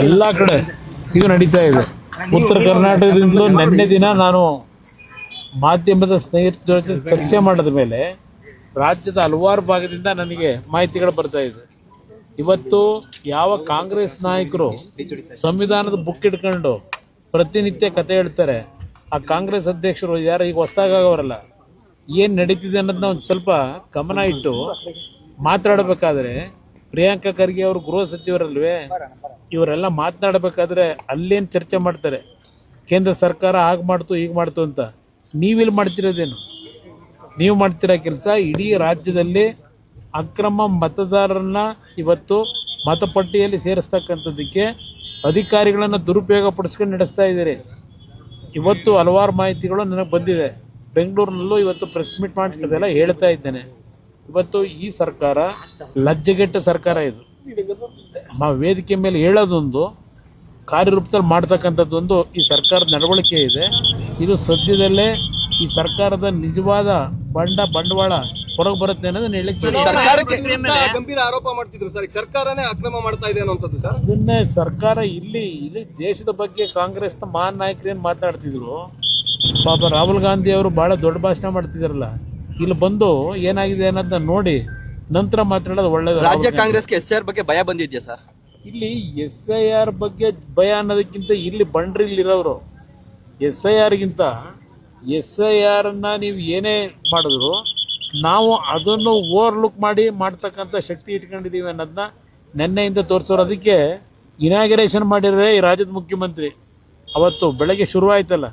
ಎಲ್ಲ ಕಡೆ ಇದು ನಡೀತಾ ಇದೆ. ಉತ್ತರ ಕರ್ನಾಟಕದಿಂದಲೂ ನಿನ್ನೆ ದಿನ ನಾನು ಮಾಧ್ಯಮದ ಸ್ನೇಹಿತರ ಜೊತೆ ಚರ್ಚೆ ಮಾಡಿದ ಮೇಲೆ ರಾಜ್ಯದ ಹಲವಾರು ಭಾಗದಿಂದ ನನಗೆ ಮಾಹಿತಿಗಳು ಬರ್ತಾ ಇದೆ. ಇವತ್ತು ಯಾವ ಕಾಂಗ್ರೆಸ್ ನಾಯಕರು ಸಂವಿಧಾನದ ಬುಕ್ ಇಟ್ಕೊಂಡು ಪ್ರತಿನಿತ್ಯ ಕತೆ ಹೇಳ್ತಾರೆ, ಆ ಕಾಂಗ್ರೆಸ್ ಅಧ್ಯಕ್ಷರು ಯಾರು ಈಗ ಹೊಸದಾಗವರಲ್ಲ, ಏನು ನಡೀತಿದೆ ಅನ್ನೋದನ್ನ ಒಂದು ಸ್ವಲ್ಪ ಗಮನ ಇಟ್ಟು ಮಾತಾಡಬೇಕಾದ್ರೆ, ಪ್ರಿಯಾಂಕಾ ಖರ್ಗೆ ಅವರು ಗೃಹ ಸಚಿವರಲ್ವೇ, ಇವರೆಲ್ಲ ಮಾತನಾಡಬೇಕಾದ್ರೆ ಅಲ್ಲೇನು ಚರ್ಚೆ ಮಾಡ್ತಾರೆ, ಕೇಂದ್ರ ಸರ್ಕಾರ ಹಾಗೆ ಮಾಡ್ತು ಹೀಗೆ ಮಾಡ್ತು ಅಂತ. ನೀವಿಲ್ಲಿ ಮಾಡ್ತಿರೋದೇನು? ನೀವು ಮಾಡ್ತಿರೋ ಕೆಲಸ ಇಡೀ ರಾಜ್ಯದಲ್ಲಿ ಅಕ್ರಮ ಮತದಾರರನ್ನ ಇವತ್ತು ಮತಪಟ್ಟಿಯಲ್ಲಿ ಸೇರಿಸ್ತಕ್ಕಂಥದ್ದಕ್ಕೆ ಅಧಿಕಾರಿಗಳನ್ನು ದುರುಪಯೋಗ ಪಡಿಸ್ಕೊಂಡು ನಡೆಸ್ತಾ ಇದ್ದೀರಿ. ಇವತ್ತು ಹಲವಾರು ಮಾಹಿತಿಗಳು ನನಗೆ ಬಂದಿದೆ. ಬೆಂಗಳೂರಿನಲ್ಲೂ ಇವತ್ತು ಪ್ರೆಸ್ ಮೀಟ್ ಮಾಡ್ತಿದ್ದೆಲ್ಲ ಹೇಳ್ತಾ ಇದ್ದೇನೆ. ಇವತ್ತು ಈ ಸರ್ಕಾರ ಲಜ್ಜೆಗೆಟ್ಟ ಸರ್ಕಾರ. ಇದು ವೇದಿಕೆ ಮೇಲೆ ಹೇಳೋದೊಂದು, ಕಾರ್ಯರೂಪದಲ್ಲಿ ಮಾಡ್ತಕ್ಕಂಥದ್ದೊಂದು ಈ ಸರ್ಕಾರದ ನಡವಳಿಕೆ ಇದೆ. ಇದು ಸದ್ಯದಲ್ಲೇ ಈ ಸರ್ಕಾರದ ನಿಜವಾದ ಬಂಡವಾಳ ಹೊರಗೆ ಬರುತ್ತೆ ಅನ್ನೋದನ್ನ ಹೇಳಕ್ಕೆ ಗಂಭೀರ ಆರೋಪ ಮಾಡ್ತಿದ್ರು ಸರ್. ಸರ್ಕಾರನೇ ಅಕ್ರಮ ಮಾಡ್ತಾ ಇದೆ ಅನ್ನೋಂಥದ್ದು ಸರ್. ಅದನ್ನೇ ಸರ್ಕಾರ ಇಲ್ಲಿ ದೇಶದ ಬಗ್ಗೆ ಕಾಂಗ್ರೆಸ್ನ ಮಹಾನ್ ನಾಯಕರು ಏನು ಮಾತಾಡ್ತಿದ್ರು, ಪಾಪ ರಾಹುಲ್ ಗಾಂಧಿ ಅವರು ಬಹಳ ದೊಡ್ಡ ಭಾಷಣ ಮಾಡ್ತಿದಾರಲ್ಲ, ಇಲ್ಲಿ ಬಂದು ಏನಾಗಿದೆ ಅನ್ನೋದನ್ನ ನೋಡಿ ನಂತರ ಮಾತಾಡೋದು ಒಳ್ಳೇದು. ರಾಜ್ಯ ಕಾಂಗ್ರೆಸ್ಗೆ SIR ಬಗ್ಗೆ ಭಯ ಬಂದಿದ್ಯಾ ಸರ್? ಇಲ್ಲಿ SIR ಬಗ್ಗೆ ಭಯ ಅನ್ನೋದಕ್ಕಿಂತ ಇಲ್ಲಿ ಬಂಡ್ರಿಲಿರೋರು SIRಗಿಂತ SIRನ ನೀವು ಏನೇ ಮಾಡಿದ್ರು ನಾವು ಅದನ್ನು ಓವರ್ಲುಕ್ ಮಾಡಿ ಮಾಡ್ತಕ್ಕಂಥ ಶಕ್ತಿ ಇಟ್ಕೊಂಡಿದ್ದೀವಿ ಅನ್ನೋದನ್ನ ನಿನ್ನೆಯಿಂದ ತೋರಿಸೋರು. ಅದಕ್ಕೆ ಇನಾಗ್ರೇಷನ್ ಮಾಡಿದ್ರೆ ಈ ರಾಜ್ಯದ ಮುಖ್ಯಮಂತ್ರಿ ಅವತ್ತು ಬೆಳಗ್ಗೆ ಶುರುವಾಯ್ತಲ್ಲ,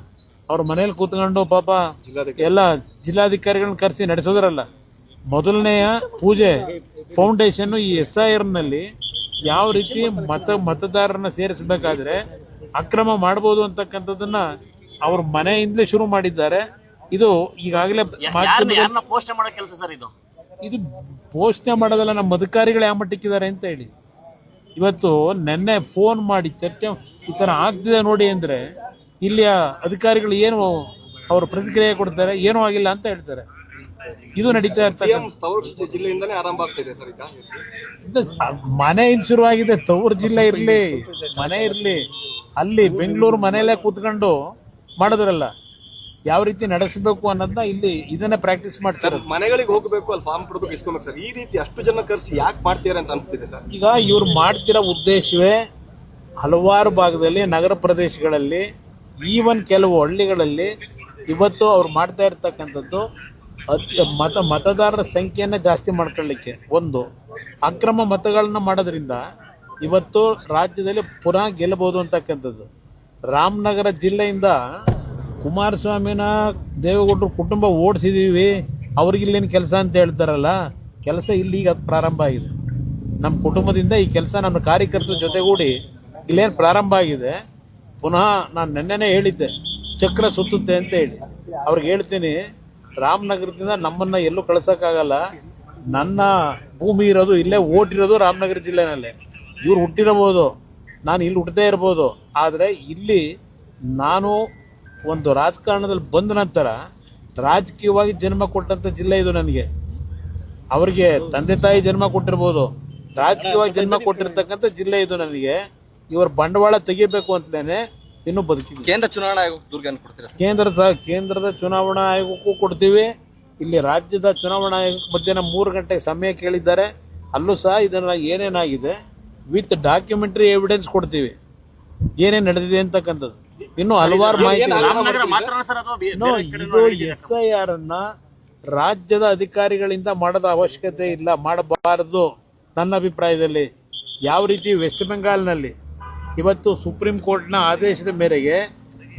ಅವ್ರ ಮನೇಲಿ ಕೂತ್ಕೊಂಡು ಪಾಪ ಎಲ್ಲ ಜಿಲ್ಲಾಧಿಕಾರಿಗಳನ್ನ ಕರೆಸಿ ನಡೆಸೋದ್ರಲ್ಲ. ಮೊದಲನೆಯ ಪೂಜೆ ಫೌಂಡೇಶನ್ ಈ SIRನಲ್ಲಿ ಯಾವ ರೀತಿ ಮತದಾರರನ್ನ ಸೇರಿಸಬೇಕಾದ್ರೆ ಅಕ್ರಮ ಮಾಡ್ಬೋದು ಅಂತಕ್ಕಂಥದ್ದನ್ನ ಅವ್ರ ಮನೆಯಿಂದಲೇ ಶುರು ಮಾಡಿದ್ದಾರೆ. ಇದು ಈಗಾಗಲೇ ಪೋಷಣೆ ಮಾಡೋ ಕೆಲಸ ಸರ್. ಇದು ಪೋಷಣೆ ಮಾಡೋದಲ್ಲ, ನಮ್ಮ ಅಧಿಕಾರಿಗಳು ಯಾವ ಮಟ್ಟಕ್ಕಿದ್ದಾರೆ ಅಂತ ಹೇಳಿ ಇವತ್ತು ನೆನ್ನೆ ಫೋನ್ ಮಾಡಿ ಚರ್ಚೆ ಈ ಥರ ಆಗ್ತಿದೆ ನೋಡಿ ಅಂದರೆ ಇಲ್ಲಿಯ ಅಧಿಕಾರಿಗಳು ಏನು ಅವರು ಪ್ರತಿಕ್ರಿಯೆ ಕೊಡ್ತಾರೆ, ಏನೂ ಆಗಿಲ್ಲ ಅಂತ ಹೇಳ್ತಾರೆ. ಇದು ನಡೀತಾ ಇರ್ತದೆ. ಜಿಲ್ಲೆಯಿಂದಲೇ ಆರಂಭ ಆಗ್ತಿದೆ ಸರ್. ಮನೆಯಿಂದ ಶುರುವಾಗಿದೆ. ತವರು ಜಿಲ್ಲೆ ಇರಲಿ, ಮನೆ ಇರಲಿ, ಅಲ್ಲಿ ಬೆಂಗಳೂರು ಮನೆಯಲ್ಲೇ ಕೂತ್ಕೊಂಡು ಮಾಡೋದ್ರಲ್ಲ, ಯಾವ ರೀತಿ ನಡೆಸಬೇಕು ಅನ್ನೋದನ್ನ ಇಲ್ಲಿ ಇದನ್ನೇ ಪ್ರಾಕ್ಟೀಸ್ ಮಾಡ್ತಾರೆ. ಮನೆಗಳಿಗೆ ಹೋಗಬೇಕು, ಅಲ್ಲಿ ಫಾರ್ಮ್ ಕೊಡಬೇಕು, ಇಸ್ಕೊಬೇಕು ಸರ್. ಈ ರೀತಿ ಅಷ್ಟು ಜನ ಕರೆಸಿ ಯಾಕೆ ಮಾಡ್ತೀರಾ ಅಂತ ಅನಿಸ್ತಿದೆ ಸರ್. ಈಗ ಇವ್ರು ಮಾಡ್ತಿರೋ ಉದ್ದೇಶವೇ ಹಲವಾರು ಭಾಗದಲ್ಲಿ ನಗರ ಪ್ರದೇಶಗಳಲ್ಲಿ, ಈವನ್ ಕೆಲವು ಹಳ್ಳಿಗಳಲ್ಲಿ ಇವತ್ತು ಅವ್ರು ಮಾಡ್ತಾ ಇರ್ತಕ್ಕಂಥದ್ದು ಮತದಾರರ ಸಂಖ್ಯೆಯನ್ನು ಜಾಸ್ತಿ ಮಾಡ್ಕೊಳ್ಳಿಕ್ಕೆ, ಒಂದು ಅಕ್ರಮ ಮತಗಳನ್ನ ಮಾಡೋದ್ರಿಂದ ಇವತ್ತು ರಾಜ್ಯದಲ್ಲಿ ಪುನಃ ಗೆಲ್ಲಬಹುದು ಅಂತಕ್ಕಂಥದ್ದು. ರಾಮನಗರ ಜಿಲ್ಲೆಯಿಂದ ಕುಮಾರಸ್ವಾಮಿನ ದೇವೇಗೌಡರು ಕುಟುಂಬ ಓಡಿಸಿದ್ದೀವಿ, ಅವ್ರಿಗಿಲ್ಲೇನು ಕೆಲಸ ಅಂತ ಹೇಳ್ತಾರಲ್ಲ, ಕೆಲಸ ಇಲ್ಲೀಗ ಪ್ರಾರಂಭ ಆಗಿದೆ. ನಮ್ಮ ಕುಟುಂಬದಿಂದ ಈ ಕೆಲಸ ನಮ್ಮ ಕಾರ್ಯಕರ್ತರ ಜೊತೆಗೂಡಿ ಇಲ್ಲೇನು ಪ್ರಾರಂಭ ಆಗಿದೆ. ಪುನಃ ನಾನು ನೆನ್ನೆನೇ ಹೇಳಿದ್ದೆ ಚಕ್ರ ಸುತ್ತುತ್ತೆ ಅಂತ ಹೇಳಿ. ಅವ್ರಿಗೆ ಹೇಳ್ತೀನಿ, ರಾಮನಗರದಿಂದ ನಮ್ಮನ್ನು ಎಲ್ಲೂ ಕಳ್ಸೋಕ್ಕಾಗಲ್ಲ. ನನ್ನ ಭೂಮಿ ಇರೋದು ಇಲ್ಲೇ, ಓಟಿರೋದು ರಾಮನಗರ ಜಿಲ್ಲೆನಲ್ಲೇ. ಇವ್ರು ಹುಟ್ಟಿರಬಹುದು, ನಾನು ಇಲ್ಲಿ ಹುಟ್ಟದೇ ಇರ್ಬೋದು, ಆದರೆ ಇಲ್ಲಿ ನಾನು ಒಂದು ರಾಜಕಾರಣದಲ್ಲಿ ಬಂದ ನಂತರ ರಾಜಕೀಯವಾಗಿ ಜನ್ಮ ಕೊಟ್ಟಂಥ ಜಿಲ್ಲೆ ಇದು ನನಗೆ. ಅವರಿಗೆ ತಂದೆ ತಾಯಿ ಜನ್ಮ ಕೊಟ್ಟಿರ್ಬೋದು, ರಾಜಕೀಯವಾಗಿ ಜನ್ಮ ಕೊಟ್ಟಿರ್ತಕ್ಕಂಥ ಜಿಲ್ಲೆ ಇದು ನನಗೆ. ಇವರ ಬಂಡವಾಳ ತೆಗಿಬೇಕು ಅಂತಲೇ ಇನ್ನೂ ಬದುಕಿದ್ವಿ. ಕೇಂದ್ರ ಚುನಾವಣಾ ಆಯೋಗಕ್ಕೆ ದೂರನ್ನು ಕೊಡ್ತೀರಾ? ಕೇಂದ್ರದ ಚುನಾವಣಾ ಆಯೋಗಕ್ಕೂ ಕೊಡ್ತೀವಿ. ಇಲ್ಲಿ ರಾಜ್ಯದ ಚುನಾವಣಾ ಆಯೋಗಕ್ಕೆ ಮಧ್ಯಾಹ್ನ 3 ಗಂಟೆಗೆ ಸಮಯ ಕೇಳಿದ್ದಾರೆ. ಅಲ್ಲೂ ಸಹ ಇದನ್ನು ಏನೇನಾಗಿದೆ ವಿತ್ ಡಾಕ್ಯುಮೆಂಟ್ರಿ ಎವಿಡೆನ್ಸ್ ಕೊಡ್ತೀವಿ, ಏನೇನು ನಡೆದಿದೆ ಅಂತಕ್ಕಂಥದ್ದು. ಇನ್ನು ಹಲವಾರು ಮಾಹಿತಿ. ಇದು SIR ಅನ್ನ ರಾಜ್ಯದ ಅಧಿಕಾರಿಗಳಿಂದ ಮಾಡೋದ ಅವಶ್ಯಕತೆ ಇಲ್ಲ, ಮಾಡಬಾರದು ನನ್ನ ಅಭಿಪ್ರಾಯದಲ್ಲಿ. ಯಾವ ರೀತಿ ವೆಸ್ಟ್ ಬೆಂಗಾಲ್ನಲ್ಲಿ ಇವತ್ತು ಸುಪ್ರೀಂ ಕೋರ್ಟ್ನ ಆದೇಶದ ಮೇರೆಗೆ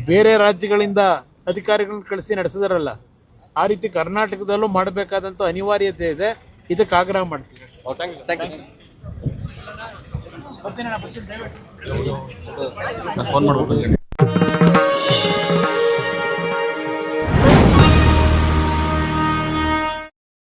ಬೇರೆ ರಾಜ್ಯಗಳಿಂದ ಅಧಿಕಾರಿಗಳನ್ನ ಕಳಿಸಿ ನಡೆಸಿದಾರಲ್ಲ, ಆ ರೀತಿ ಕರ್ನಾಟಕದಲ್ಲೂ ಮಾಡಬೇಕಾದಂಥ ಅನಿವಾರ್ಯತೆ ಇದೆ. ಇದಕ್ಕೆ ಆಗ್ರಹ ಮಾಡ್ತೀವಿ. ಫೋನ್ ಮಾಡ್ಬೋದು.